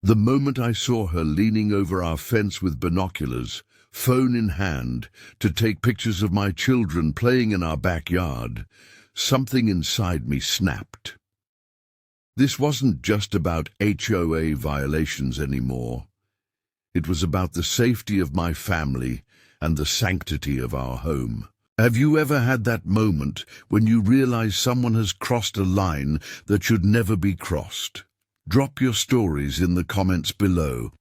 The moment I saw her leaning over our fence with binoculars, phone in hand, to take pictures of my children playing in our backyard, something inside me snapped. This wasn't just about HOA violations anymore. It was about the safety of my family and the sanctity of our home. Have you ever had that moment when you realize someone has crossed a line that should never be crossed? Drop your stories in the comments below.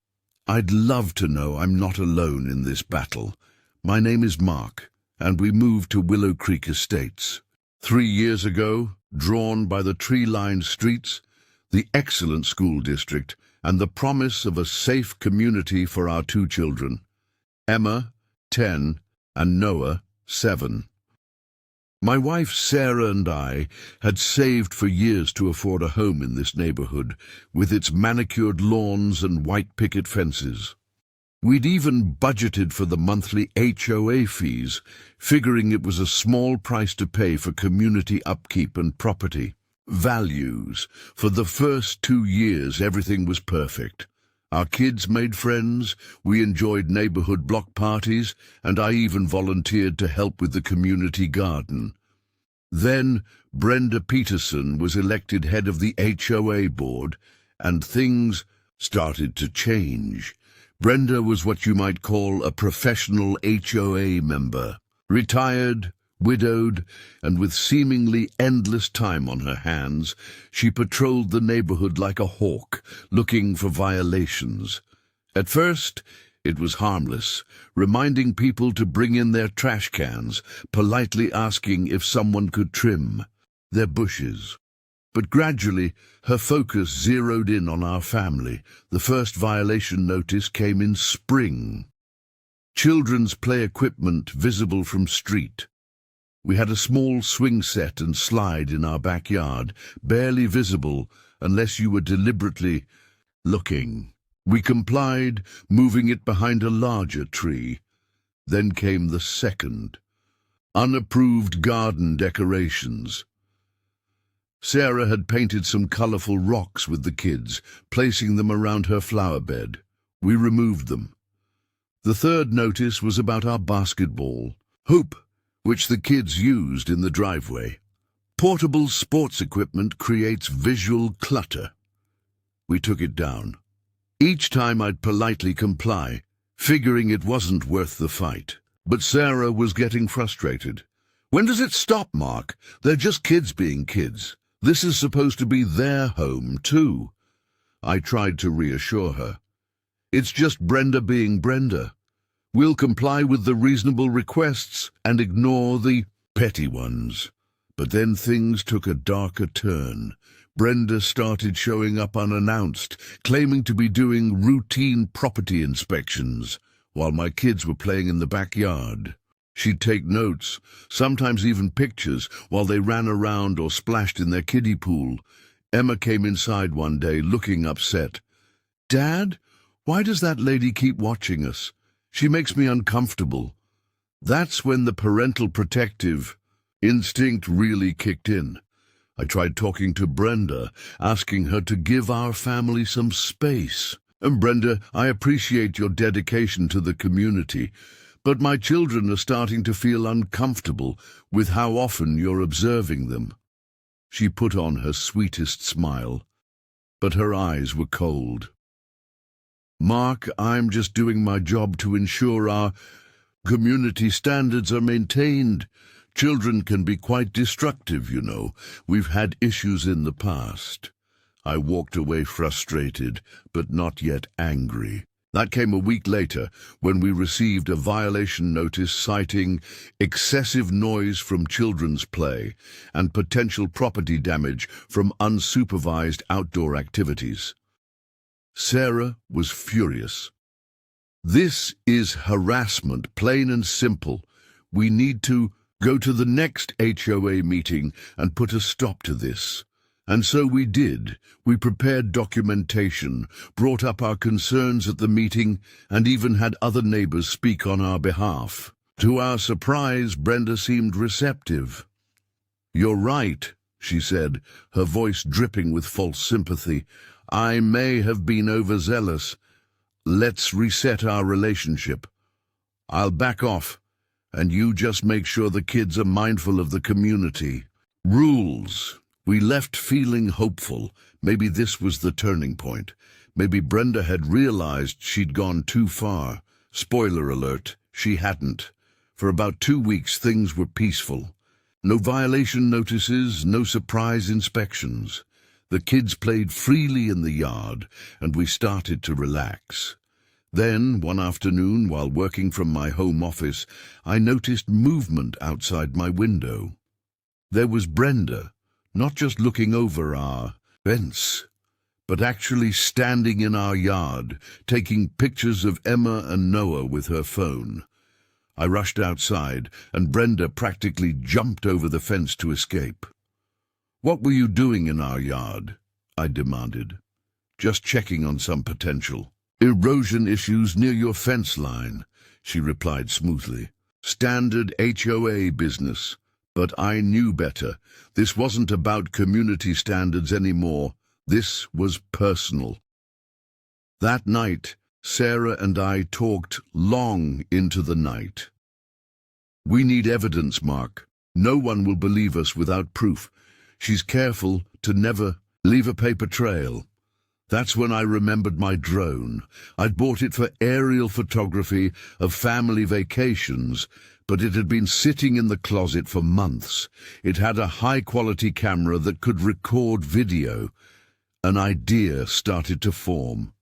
I'd love to know I'm not alone in this battle. My name is Mark, and we moved to Willow Creek Estates. 3 years ago, drawn by the tree-lined streets, the excellent school district, and the promise of a safe community for our 2 children, Emma, 10, and Noah, 7. My wife Sarah and I had saved for years to afford a home in this neighborhood, with its manicured lawns and white picket fences. We'd even budgeted for the monthly HOA fees, figuring it was a small price to pay for community upkeep and property values. For the first 2 years, everything was perfect. Our kids made friends, we enjoyed neighborhood block parties, and I even volunteered to help with the community garden. Then Brenda Peterson was elected head of the HOA board, and things started to change. Brenda was what you might call a professional HOA member, retired, widowed, and with seemingly endless time on her hands. She patrolled the neighborhood like a hawk, looking for violations. At first, it was harmless, reminding people to bring in their trash cans, politely asking if someone could trim their bushes. But gradually, her focus zeroed in on our family. The first violation notice came in spring. Children's play equipment visible from street. We had a small swing set and slide in our backyard, barely visible unless you were deliberately looking. We complied, moving it behind a larger tree. Then came the second. Unapproved garden decorations. Sarah had painted some colorful rocks with the kids, placing them around her flower bed. We removed them. The third notice was about our basketball hoop, which the kids used in the driveway. Portable sports equipment creates visual clutter. We took it down. Each time I'd politely comply, figuring it wasn't worth the fight. But Sarah was getting frustrated. When does it stop, Mark? They're just kids being kids. This is supposed to be their home, too. I tried to reassure her. It's just Brenda being Brenda. We'll comply with the reasonable requests and ignore the petty ones. But then things took a darker turn. Brenda started showing up unannounced, claiming to be doing routine property inspections, while my kids were playing in the backyard. She'd take notes, sometimes even pictures, while they ran around or splashed in their kiddie pool. Emma came inside one day, looking upset. "Dad, why does that lady keep watching us? She makes me uncomfortable." That's when the parental protective instinct really kicked in. I tried talking to Brenda, asking her to give our family some space. "And Brenda, I appreciate your dedication to the community, but my children are starting to feel uncomfortable with how often you're observing them." She put on her sweetest smile, but her eyes were cold. "Mark, I'm just doing my job to ensure our community standards are maintained. Children can be quite destructive, you know. We've had issues in the past." I walked away frustrated, but not yet angry. That came a week later, when we received a violation notice citing excessive noise from children's play and potential property damage from unsupervised outdoor activities. Sarah was furious. "This is harassment, plain and simple. We need to go to the next HOA meeting and put a stop to this." And so we did. We prepared documentation, brought up our concerns at the meeting, and even had other neighbors speak on our behalf. To our surprise, Brenda seemed receptive. "You're right. she said, her voice dripping with false sympathy. "I may have been overzealous. Let's reset our relationship. I'll back off, and you just make sure the kids are mindful of the community. Rules." We left feeling hopeful. Maybe this was the turning point. Maybe Brenda had realized she'd gone too far. Spoiler alert, she hadn't. For about 2 weeks, things were peaceful. No violation notices, no surprise inspections. The kids played freely in the yard, and we started to relax. Then, one afternoon, while working from my home office, I noticed movement outside my window. There was Brenda, not just looking over our fence, but actually standing in our yard, taking pictures of Emma and Noah with her phone. I rushed outside, and Brenda practically jumped over the fence to escape. "What were you doing in our yard?" I demanded. "Just checking on some potential erosion issues near your fence line," she replied smoothly. "Standard HOA business." But I knew better. This wasn't about community standards anymore. This was personal. That night, Sarah and I talked long into the night. "We need evidence, Mark. No one will believe us without proof. She's careful to never leave a paper trail." That's when I remembered my drone. I'd bought it for aerial photography of family vacations, but it had been sitting in the closet for months. It had a high-quality camera that could record video. An idea started to form.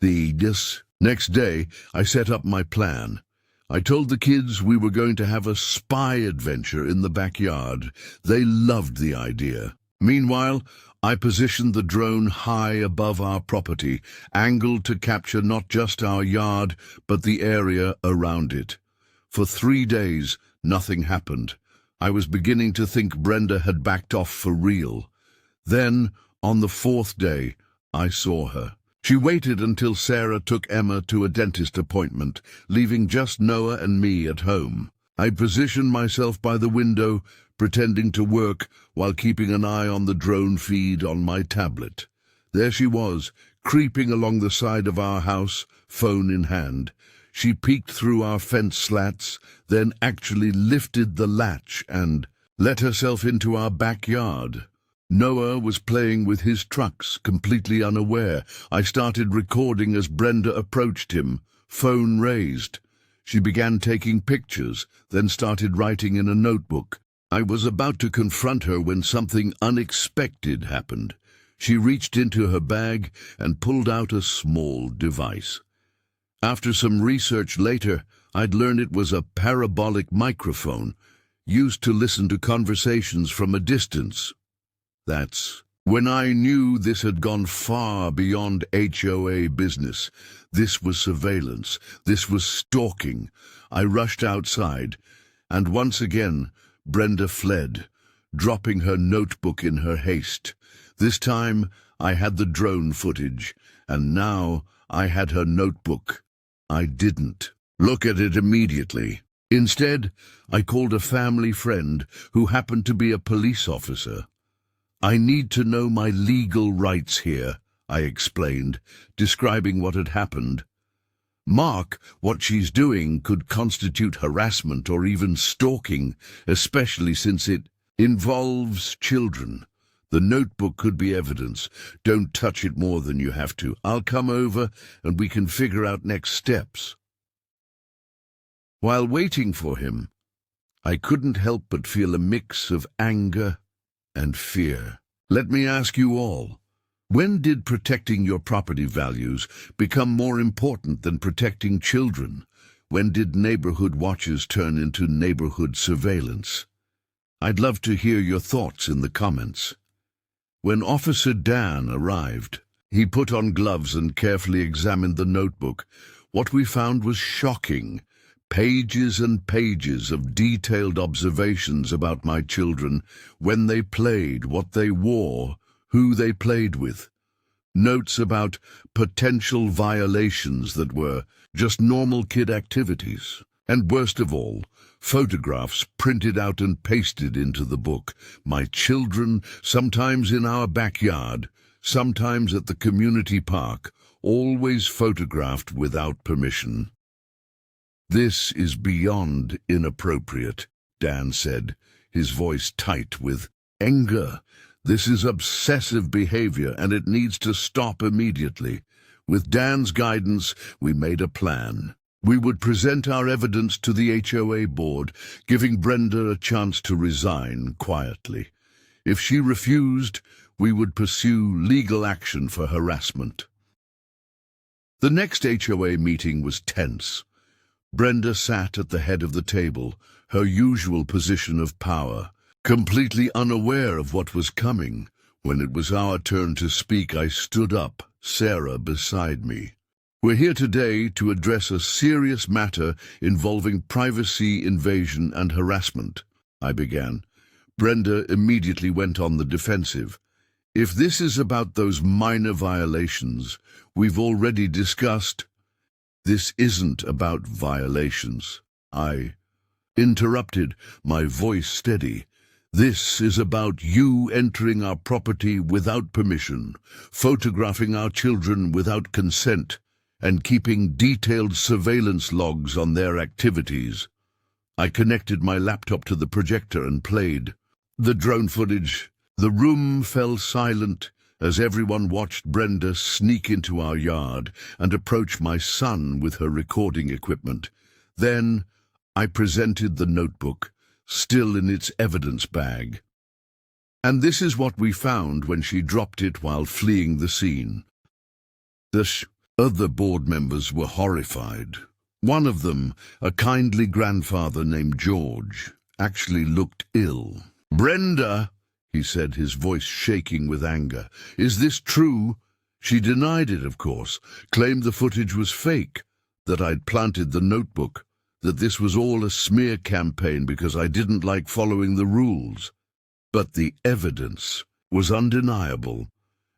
Next day, I set up my plan. I told the kids we were going to have a spy adventure in the backyard. They loved the idea. Meanwhile, I positioned the drone high above our property, angled to capture not just our yard, but the area around it. For 3 days, nothing happened. I was beginning to think Brenda had backed off for real. Then, on the 4th day, I saw her. She waited until Sarah took Emma to a dentist appointment, leaving just Noah and me at home. I positioned myself by the window, pretending to work while keeping an eye on the drone feed on my tablet. There she was, creeping along the side of our house, phone in hand. She peeked through our fence slats, then actually lifted the latch and let herself into our backyard. Noah was playing with his trucks, completely unaware. I started recording as Brenda approached him, phone raised. She began taking pictures, then started writing in a notebook. I was about to confront her when something unexpected happened. She reached into her bag and pulled out a small device. After some research later, I'd learned it was a parabolic microphone, used to listen to conversations from a distance. That's when I knew this had gone far beyond HOA business. This was surveillance. This was stalking. I rushed outside, and once again, Brenda fled, dropping her notebook in her haste. This time, I had the drone footage, and now I had her notebook. I didn't look at it immediately. Instead, I called a family friend who happened to be a police officer. "I need to know my legal rights here," I explained, describing what had happened. "Mark, what she's doing could constitute harassment or even stalking, especially since it involves children. The notebook could be evidence. Don't touch it more than you have to. I'll come over and we can figure out next steps." While waiting for him, I couldn't help but feel a mix of anger and fear. Let me ask you all, when did protecting your property values become more important than protecting children? When did neighborhood watches turn into neighborhood surveillance? I'd love to hear your thoughts in the comments. When Officer Dan arrived, he put on gloves and carefully examined the notebook. What we found was shocking. Pages and pages of detailed observations about my children, when they played, what they wore, who they played with. Notes about potential violations that were just normal kid activities. And worst of all, photographs printed out and pasted into the book. My children, sometimes in our backyard, sometimes at the community park, always photographed without permission. "This is beyond inappropriate," Dan said, his voice tight with anger. "This is obsessive behavior, and it needs to stop immediately." With Dan's guidance, we made a plan. We would present our evidence to the HOA board, giving Brenda a chance to resign quietly. If she refused, we would pursue legal action for harassment. The next HOA meeting was tense. Brenda sat at the head of the table, her usual position of power, completely unaware of what was coming. When it was our turn to speak, I stood up, Sarah beside me. "We're here today to address a serious matter involving privacy invasion and harassment," I began. Brenda immediately went on the defensive. "If this is about those minor violations we've already discussed—" "This isn't about violations," I interrupted, my voice steady. "This is about you entering our property without permission, photographing our children without consent, and keeping detailed surveillance logs on their activities." I connected my laptop to the projector and played the drone footage. The room fell silent as everyone watched Brenda sneak into our yard and approach my son with her recording equipment. Then I presented the notebook, still in its evidence bag. "And this is what we found when she dropped it while fleeing the scene." The other board members were horrified. One of them, a kindly grandfather named George, actually looked ill. "Brenda," he said, his voice shaking with anger, "is this true?" She denied it, of course, claimed the footage was fake, that I'd planted the notebook, that this was all a smear campaign because I didn't like following the rules. But the evidence was undeniable,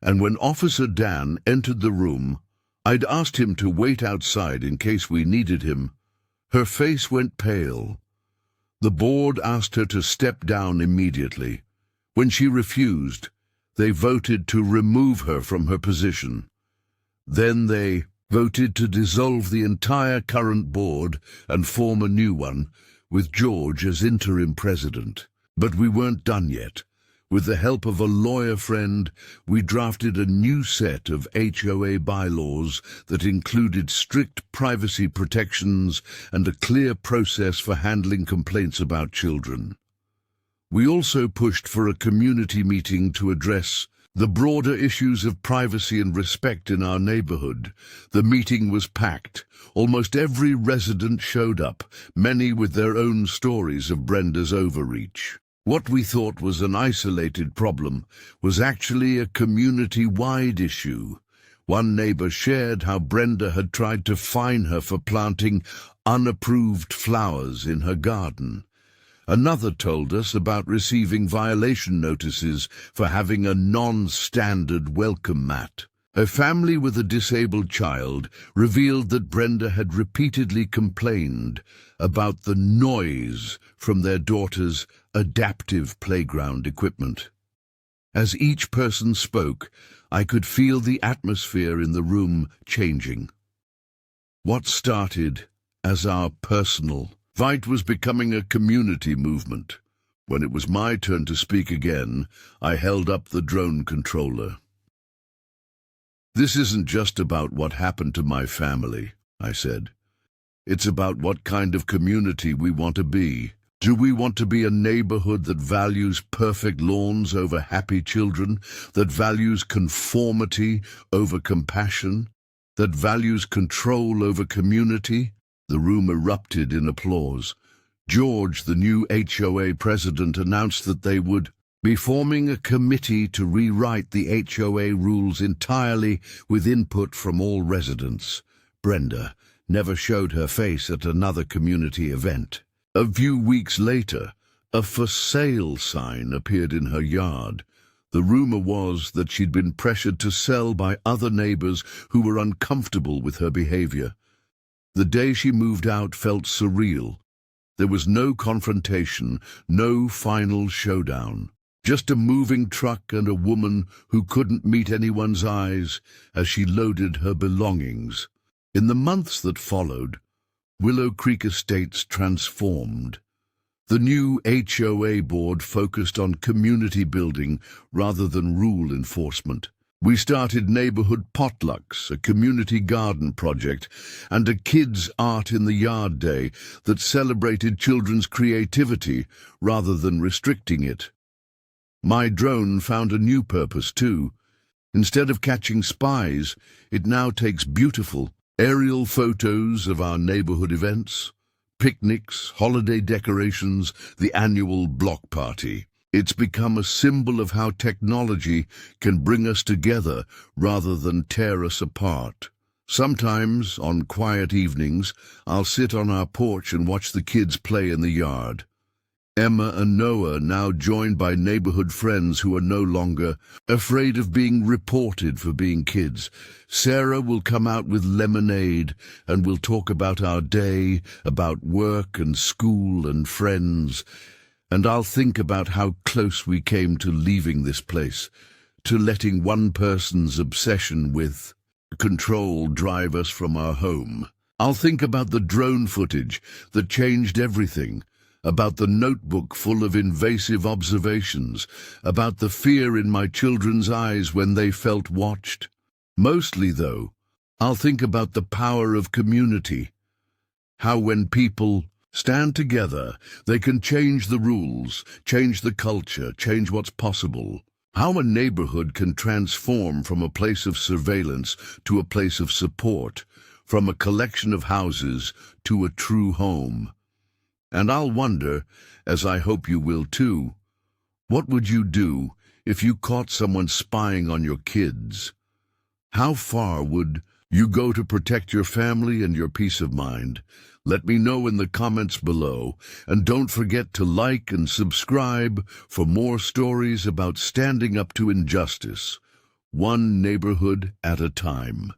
and when Officer Dan entered the room, I'd asked him to wait outside in case we needed him. Her face went pale. The board asked her to step down immediately. When she refused, they voted to remove her from her position. Then they voted to dissolve the entire current board and form a new one, with George as interim president. But we weren't done yet. With the help of a lawyer friend, we drafted a new set of HOA bylaws that included strict privacy protections and a clear process for handling complaints about children. We also pushed for a community meeting to address the broader issues of privacy and respect in our neighborhood. The meeting was packed. Almost every resident showed up, many with their own stories of Brenda's overreach. What we thought was an isolated problem was actually a community-wide issue. One neighbor shared how Brenda had tried to fine her for planting unapproved flowers in her garden. Another told us about receiving violation notices for having a non-standard welcome mat. A family with a disabled child revealed that Brenda had repeatedly complained about the noise from their daughter's adaptive playground equipment. As each person spoke, I could feel the atmosphere in the room changing. What started as our personal fight was becoming a community movement. When it was my turn to speak again, I held up the drone controller. "This isn't just about what happened to my family," I said. "It's about what kind of community we want to be. Do we want to be a neighborhood that values perfect lawns over happy children, that values conformity over compassion, that values control over community?" The room erupted in applause. George, the new HOA president, announced that they would be forming a committee to rewrite the HOA rules entirely with input from all residents. Brenda never showed her face at another community event. A few weeks later, a "for sale" sign appeared in her yard. The rumor was that she'd been pressured to sell by other neighbors who were uncomfortable with her behavior. The day she moved out felt surreal. There was no confrontation, no final showdown. Just a moving truck and a woman who couldn't meet anyone's eyes as she loaded her belongings. In the months that followed, Willow Creek Estates transformed. The new HOA board focused on community building rather than rule enforcement. We started neighborhood potlucks, a community garden project, and a kids' art in the yard day that celebrated children's creativity rather than restricting it. My drone found a new purpose too. Instead of catching spies, it now takes beautiful, aerial photos of our neighborhood events, picnics, holiday decorations, the annual block party. It's become a symbol of how technology can bring us together rather than tear us apart. Sometimes, on quiet evenings, I'll sit on our porch and watch the kids play in the yard. Emma and Noah, now joined by neighborhood friends who are no longer afraid of being reported for being kids. Sarah will come out with lemonade and we'll talk about our day, about work and school and friends. And I'll think about how close we came to leaving this place, to letting one person's obsession with control drive us from our home. I'll think about the drone footage that changed everything, about the notebook full of invasive observations, about the fear in my children's eyes when they felt watched. Mostly, though, I'll think about the power of community, how when people stand together, they can change the rules, change the culture, change what's possible. How a neighborhood can transform from a place of surveillance to a place of support, from a collection of houses to a true home. And I'll wonder, as I hope you will too, what would you do if you caught someone spying on your kids? How far would you go to protect your family and your peace of mind? Let me know in the comments below, and don't forget to like and subscribe for more stories about standing up to injustice, one neighborhood at a time.